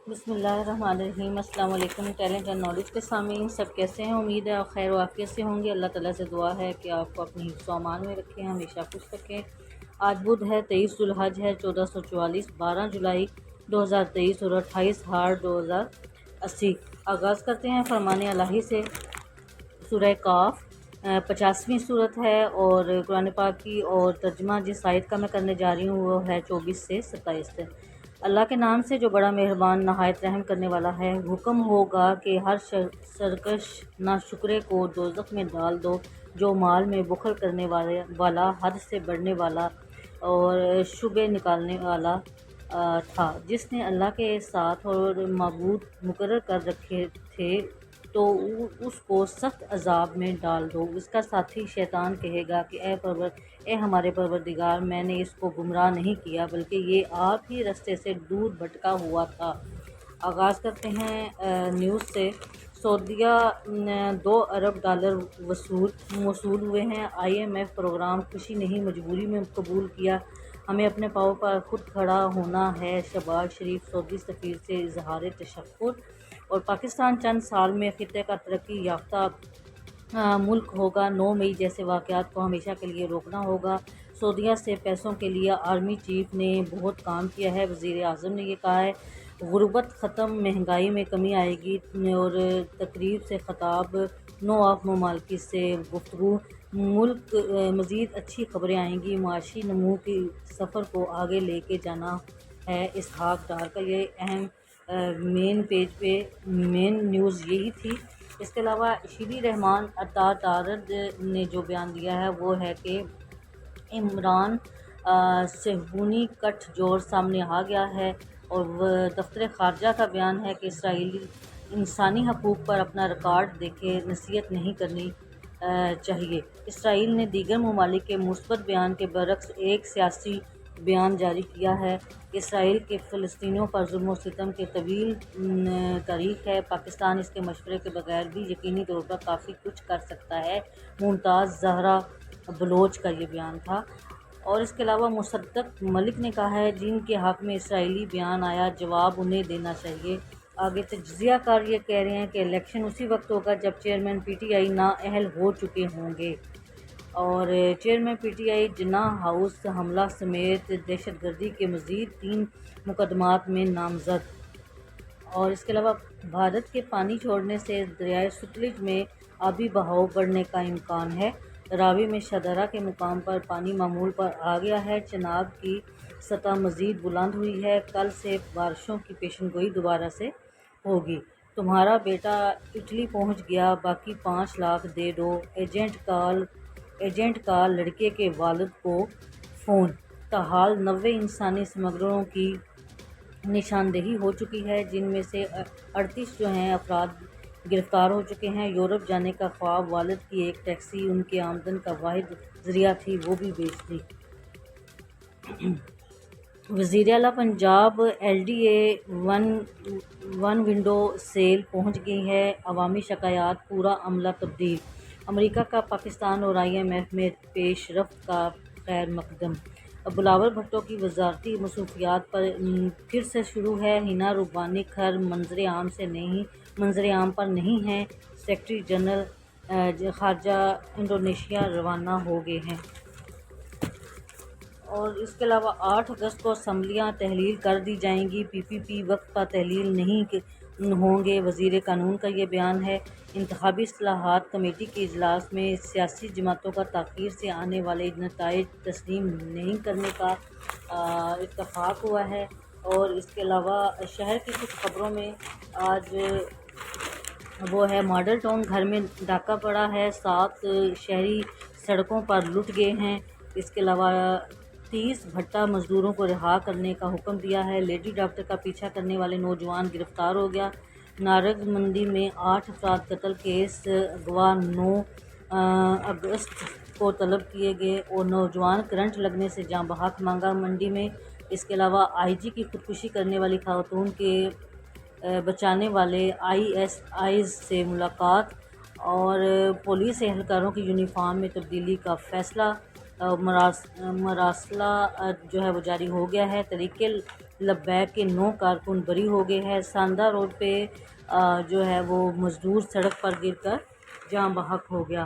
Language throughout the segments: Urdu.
بسم اللہ الرحمن الرحیم۔ السلام علیکم ٹیلنٹ اینڈ نالج کے سامعین، سب کیسے ہیں؟ امید ہے آپ خیر و عافیت سے ہوں گے۔ اللہ تعالیٰ سے دعا ہے کہ آپ کو اپنی حفظ و امان میں رکھیں، ہمیشہ خوش رکھیں۔ آج بدھ ہے، 23 ذوالحج ہے 1444، 12 جولائی 2023 اور 28 ہار 2080۔ آغاز کرتے ہیں فرمان الہی سے۔ سورہ کاف 50ویں صورت ہے اور قرآن پاک کی اور ترجمہ جس آیت کا میں کرنے جا رہی ہوں وہ ہے 24 سے 27 سے۔ اللہ کے نام سے جو بڑا مہربان نہایت رحم کرنے والا ہے۔ حکم ہوگا کہ ہر سرکش ناشکرے کو دوزخ میں ڈال دو، جو مال میں بخل کرنے والا، حد سے بڑھنے والا اور شبے نکالنے والا تھا، جس نے اللہ کے ساتھ اور معبود مقرر کر رکھے تھے تو اس کو سخت عذاب میں ڈال دو۔ اس کا ساتھی شیطان کہے گا کہ اے ہمارے پروردگار، میں نے اس کو گمراہ نہیں کیا بلکہ یہ آپ ہی رستے سے دور بھٹکا ہوا تھا۔ آغاز کرتے ہیں نیوز سے۔ سعودیہ $2 ارب موصول ہوئے ہیں۔ IMF پروگرام خوشی نہیں مجبوری میں قبول کیا، ہمیں اپنے پاؤں پر خود کھڑا ہونا ہے۔ شہباز شریف سعودی سفیر سے اظہار تشکر۔ اور پاکستان چند سال میں خطے کا ترقی یافتہ ملک ہوگا، 9 مئی جیسے واقعات کو ہمیشہ کے لیے روکنا ہوگا۔ سعودیہ سے پیسوں کے لیے آرمی چیف نے بہت کام کیا ہے، وزیر اعظم نے یہ کہا ہے۔ غربت ختم، مہنگائی میں کمی آئے گی۔ اور تقریب سے خطاب، نو آف ممالک سے گفتگو، ملک مزید اچھی خبریں آئیں گی، معاشی نمو کی سفر کو آگے لے کے جانا ہے۔ اسحاق ڈار کا یہ اہم مین پیج پہ مین نیوز یہی تھی۔ اس کے علاوہ شیری رحمان عطارد نے جو بیان دیا ہے وہ ہے کہ عمران صہیونی کٹ جوڑ سامنے آ گیا ہے، اور دفتر خارجہ کا بیان ہے کہ اسرائیلی انسانی حقوق پر اپنا ریکارڈ دیکھے، نصیحت نہیں کرنی چاہیے۔ اسرائیل نے دیگر ممالک کے مثبت بیان کے برعکس ایک سیاسی بیان جاری کیا ہے۔ اسرائیل کے فلسطینیوں پر ظلم و ستم کی طویل تاریخ ہے، پاکستان اس کے مشورے کے بغیر بھی یقینی طور پر کافی کچھ کر سکتا ہے۔ ممتاز زہرا بلوچ کا یہ بیان تھا۔ اور اس کے علاوہ مصدق ملک نے کہا ہے جن کے حق میں اسرائیلی بیان آیا، جواب انہیں دینا چاہیے۔ آگے تجزیہ کار یہ کہہ رہے ہیں کہ الیکشن اسی وقت ہوگا جب چیئرمین PTI نااہل ہو چکے ہوں گے۔ اور چیئرمین PTI جناح ہاؤس حملہ سمیت دہشت گردی کے مزید 3 مقدمات میں نامزد۔ اور اس کے علاوہ بھارت کے پانی چھوڑنے سے دریائے ستلج میں آبی بہاؤ بڑھنے کا امکان ہے۔ راوی میں شاہدرہ کے مقام پر پانی معمول پر آ گیا ہے، چناب کی سطح مزید بلند ہوئی ہے، کل سے بارشوں کی پیشن گوئی دوبارہ سے ہوگی۔ تمہارا بیٹا اٹلی پہنچ گیا، باقی 5 لاکھ دے دو، ایجنٹ کا لڑکے کے والد کو فون۔ تاحال 90 انسانی سمگلروں کی نشاندہی ہو چکی ہے، جن میں سے 38 جو ہیں افراد گرفتار ہو چکے ہیں۔ یورپ جانے کا خواب، والد کی ایک ٹیکسی ان کی آمدن کا واحد ذریعہ تھی، وہ بھی بیچ دی۔ وزیر اعلیٰ Punjab LDA one window cell پہنچ گئی ہے، عوامی شکایات پورا عملہ تبدیل۔ امریکہ کا پاکستان اور IMF میں پیش رفت کا خیر مقدم۔ بلاول بھٹو کی وزارتی مصروفیات پھر سے شروع ہے، ہینا ربانی کھر منظر عام پر نہیں ہیں، سیکرٹری جنرل خارجہ انڈونیشیا روانہ ہو گئے ہیں۔ اور اس کے علاوہ 8 اگست کو اسمبلیاں تحلیل کر دی جائیں گی، PPP وقت پر تحلیل نہیں ہوں گے، وزیر قانون کا یہ بیان ہے۔ انتخابی اصلاحات کمیٹی کے اجلاس میں سیاسی جماعتوں کا تاخیر سے آنے والے نتائج تسلیم نہیں کرنے کا اتفاق ہوا ہے۔ اور اس کے علاوہ شہر کی کچھ خبروں میں آج وہ ہے ماڈل ٹاؤن گھر میں ڈاکہ پڑا ہے، 7 شہری سڑکوں پر لٹ گئے ہیں۔ اس کے علاوہ 30 بھٹا مزدوروں کو رہا کرنے کا حکم دیا ہے۔ لیڈی ڈاکٹر کا پیچھا کرنے والے نوجوان گرفتار ہو گیا۔ نارنگ منڈی میں 8 افراد قتل کیس، اغوا 9 اگست کو طلب کیے گئے اور نوجوان کرنٹ لگنے سے جاں بحق مانگا منڈی میں۔ اس کے علاوہ IG کی خودکشی کرنے والی خاتون کے بچانے والے ISIs سے ملاقات، اور پولیس اہلکاروں کی یونیفارم میں تبدیلی کا فیصلہ۔ مراسلہ جو ہے وہ جاری ہو گیا ہے۔ طریقے لبیک کے 9 کارکن بری ہو گئے ہیں۔ ساندہ روڈ پہ جو ہے وہ مزدور سڑک پر گر کر جاں بحق ہو گیا۔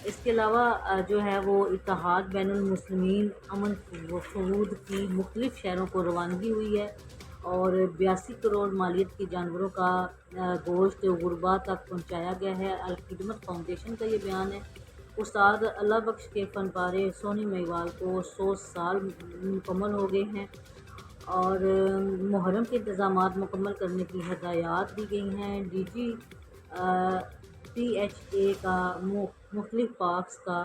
اس کے علاوہ جو ہے وہ اتحاد بین المسلمین امن و سعود کی مختلف شہروں کو روانگی ہوئی ہے اور 82 کروڑ مالیت کے جانوروں کا گوشت غربا تک پہنچایا گیا ہے۔ الخدمت فاؤنڈیشن کا یہ بیان ہے۔ استاد اللہ بخش کے فن پارے سونی مہیوال کو 100 سال مکمل ہو گئے ہیں اور محرم کے انتظامات مکمل کرنے کی ہدایات دی گئی ہیں۔ D G P H A کا مختلف پارکس کا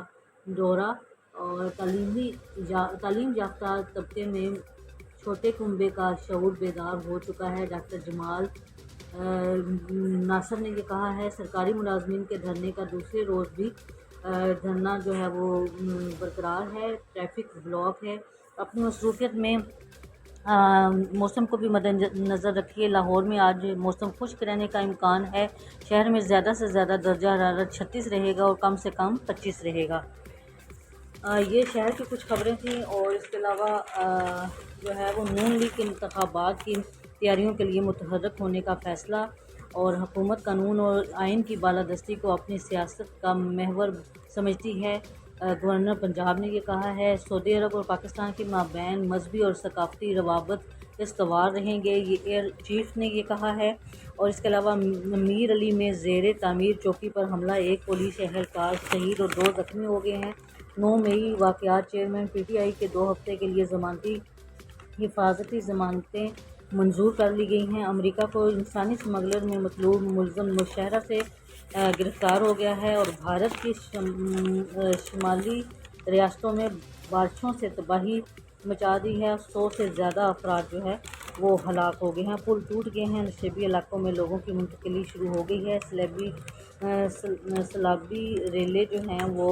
دورہ اور تعلیم یافتہ طبقے میں چھوٹے کنبے کا شعور بیدار ہو چکا ہے۔ ڈاکٹر جمال ناصر نے یہ کہا ہے سرکاری ملازمین کے دھرنے کا دوسرے روز بھی دھرنا جو ہے وہ برقرار ہے۔ ٹریفک بلاک ہے۔ اپنی مصروفیت میں موسم کو بھی مد نظر رکھیے۔ لاہور میں آج موسم خشک رہنے کا امکان ہے۔ شہر میں زیادہ سے زیادہ درجہ حرارت 36 رہے گا اور کم سے کم 25 رہے گا۔ یہ شہر کی کچھ خبریں تھیں اور اس کے علاوہ جو ہے وہ نون لیگ کے انتخابات کی تیاریوں کے لیے متحرک ہونے کا فیصلہ اور حکومت قانون اور آئین کی بالادستی کو اپنی سیاست کا محور سمجھتی ہے۔ گورنر پنجاب نے یہ کہا ہے سعودی عرب اور پاکستان کے مابین مذہبی اور ثقافتی روابط استوار رہیں گے، یہ ایئر چیف نے یہ کہا ہے۔ اور اس کے علاوہ میر علی میں زیر تعمیر چوکی پر حملہ، 1 پولیس اہلکار شہید اور 2 زخمی ہو گئے ہیں۔ 9 مئی واقعات چیئرمین پی ٹی آئی کے 2 ہفتے کے لیے ضمانتی حفاظتی ضمانتیں منظور کر لی گئی ہیں۔ امریکہ کو انسانی سمگلر میں مطلوب ملزم مشاہرہ سے گرفتار ہو گیا ہے اور بھارت کی شمالی ریاستوں میں بارشوں سے تباہی مچا دی ہے۔ 100 سے زیادہ افراد جو ہے وہ ہلاک ہو گئے ہیں۔ پل ٹوٹ گئے ہیں۔ نشیبی علاقوں میں لوگوں کی منتقلی شروع ہو گئی ہے۔ سیلابی ریلیں جو ہیں وہ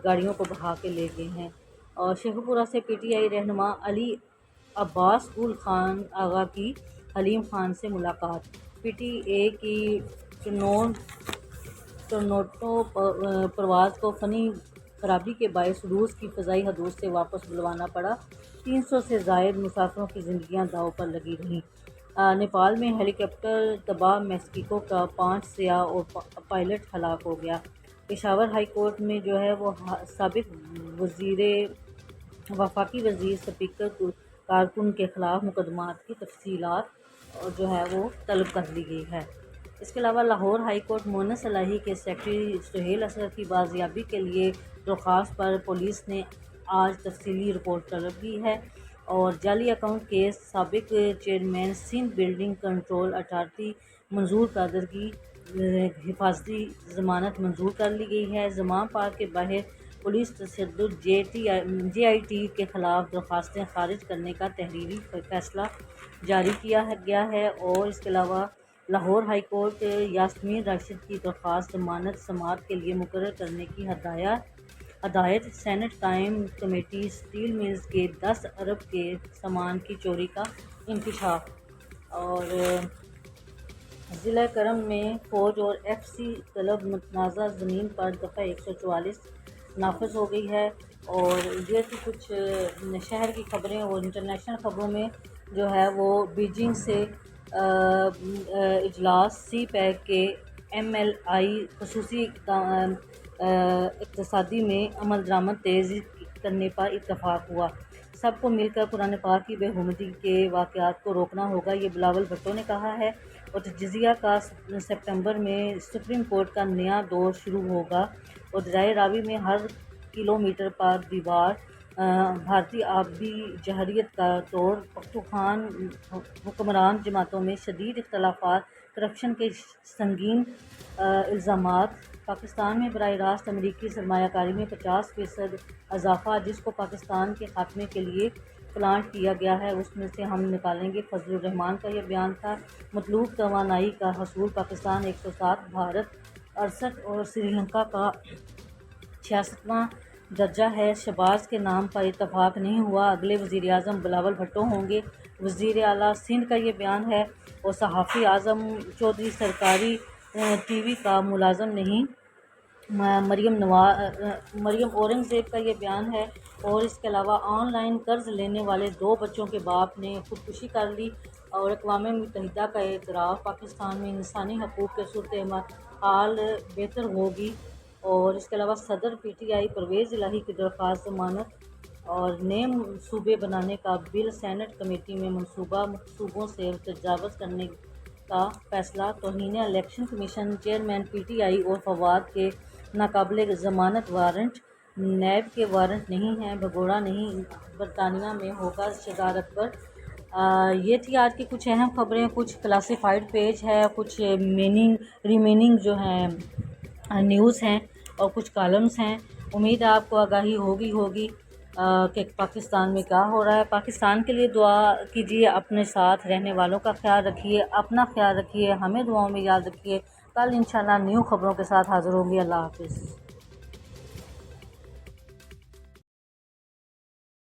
گاڑیوں کو بہا کے لے گئے ہیں۔ اور شیخو پورہ سے پی ٹی آئی رہنما علی عباس گل خان آغا کی حلیم خان سے ملاقات۔ پی ٹی اے کی ٹورنٹو پرواز کو فنی خرابی کے باعث روس کی فضائی حدود سے واپس بلوانا پڑا۔ 300 سے زائد مسافروں کی زندگیاں داؤ پر لگی رہیں۔ نیپال میں ہیلی کاپٹر تباہ، میکسیکو کا 5 سیاح اور پائلٹ ہلاک ہو گیا۔ پشاور ہائی کورٹ میں جو ہے وہ سابق وفاقی وزیر اسپیکر کارکن کے خلاف مقدمات کی تفصیلات جو ہے وہ طلب کر لی گئی ہے۔ اس کے علاوہ لاہور ہائی کورٹ مونس الہی کے سیکرٹری سہیل اسد کی بازیابی کے لیے درخواست پر پولیس نے آج تفصیلی رپورٹ طلب کی ہے اور جعلی اکاؤنٹ کیس سابق chairman Sindh building control authority Manzoor Qadir کی حفاظتی ضمانت منظور کر لی گئی ہے۔ زمام پارک کے باہر پولیس تشدد، جے آئی ٹی کے خلاف درخواستیں خارج کرنے کا تحریری فیصلہ جاری کیا گیا ہے اور اس کے علاوہ لاہور ہائی کورٹ یاسمین راشد کی درخواست ضمانت سماعت کے لیے مقرر کرنے کی ہدایت۔ سینٹ قائم کمیٹی اسٹیل ملز کے 10 ارب کے سامان کی چوری کا انکشاف۔ اور ضلع کرم میں فوج اور ایف سی طلب متنازع زمین پر دفعہ 144 نافذ ہو گئی ہے۔ اور یہ تھی کچھ شہر کی خبریں اور انٹرنیشنل خبروں میں جو ہے وہ بیجنگ سے اجلاس سی پیک کے ایم ایل آئی خصوصی اقتصادی میں عمل درآمد تیزی کرنے پر اتفاق ہوا۔ سب کو مل کر قرآن پاک کی بے حرمتی کے واقعات کو روکنا ہوگا، یہ بلاول بھٹو نے کہا ہے۔ اور تجزیہ کا ستمبر میں سپریم کورٹ کا نیا دور شروع ہوگا اور دریائے راوی میں ہر کلومیٹر پر دیوار بھارتی آبی جارحیت کا توڑ۔ پختونخوا حکمران جماعتوں میں شدید اختلافات، کرپشن کے سنگین الزامات۔ پاکستان میں براہ راست امریکی سرمایہ کاری میں 50% اضافہ، جس کو پاکستان کے خاتمے کے لیے پلانٹ کیا گیا ہے اس میں سے ہم نکالیں گے۔ فضل الرحمان کا یہ بیان تھا۔ مطلوب توانائی کا حصول پاکستان 107، بھارت 68 اور سری لنکا کا 66واں درجہ ہے۔ شہباز کے نام پر اتفاق نہیں ہوا، اگلے وزیر اعظم بلاول بھٹو ہوں گے، وزیر اعلیٰ سندھ کا یہ بیان ہے۔ اور صحافی اعظم چودھری سرکاری ٹی وی کا ملازم نہیں مریم اورنگزیب کا یہ بیان ہے۔ اور اس کے علاوہ آن لائن قرض لینے والے 2 بچوں کے باپ نے خودکشی کر لی، اور اقوام متحدہ کا اعتراف، پاکستان میں انسانی حقوق کے صورتحال بہتر ہوگی۔ اور اس کے علاوہ صدر پی ٹی آئی پرویز الہی کی درخواست ضمانت اور نئے منصوبے بنانے کا بل سینٹ کمیٹی میں منصوبوں سے تجاوز کرنے کا فیصلہ۔ توہین election commission chairman P T I اور فواد کے ناقابل ضمانت وارنٹ نیب کے وارنٹ نہیں ہیں، بھگوڑا نہیں، برطانیہ میں ہوگا شہزاد اکبر۔ یہ تھی آج کی کچھ اہم خبریں، کچھ کلاسیفائڈ پیج ہے، کچھ ریمیننگ جو ہیں نیوز ہیں، اور کچھ کالمز ہیں۔ امید ہے آپ کو آگاہی ہوگی کہ پاکستان میں کیا ہو رہا ہے۔ پاکستان کے لیے دعا کیجیے، اپنے ساتھ رہنے والوں کا خیال رکھیے، اپنا خیال رکھیے، ہمیں دعاؤں میں یاد رکھیے۔ کل انشاءاللہ نیو خبروں کے ساتھ حاضر ہوں گی۔ اللہ حافظ۔